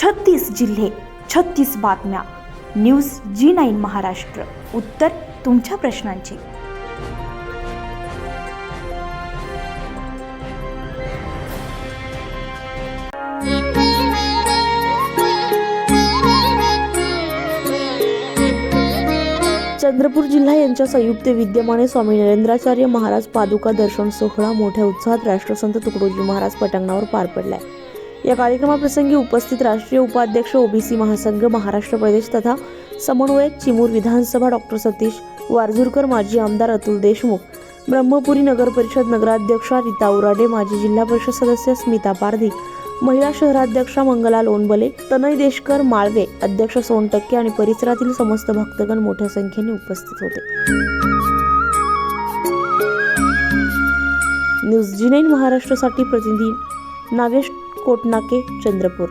36 जिल्हे, 36 बातम्या. News G9 Maharashtra. उत्तर तुमच्या प्रश्नांची. चंद्रपूर जिल्हा यांच्या संयुक्त विद्यमाने स्वामी नरेंद्राचार्य महाराज पादुका दर्शन सोहळा मोठ्या उत्साहात राष्ट्रसंत तुकडोजी महाराज पटांगणावर पार पडलाय. या कार्यक्रमाप्रसंगी उपस्थित राष्ट्रीय उपाध्यक्ष ओबीसी महासंघ महाराष्ट्र प्रदेश तथा समन्वयक चिमूर विधानसभा डॉक्टर सतीश वारझुरकर, माजी आमदार अतुल देशमुख, ब्रह्मपुरी नगर परिषद नगराध्यक्षा रीता उराडे, माजी जिल्हा परिषद सदस्य स्मिता पारधी, महिला शहराध्यक्षा मंगला लोणबले, तनय देशकर, माळवे अध्यक्ष सोनटक्के आणि परिसरातील समस्त भक्तगण मोठ्या संख्येने उपस्थित होते. न्यूज G9 महाराष्ट्रासाठी प्रतिनिधी नागेश कोटनाके, चंद्रपूर.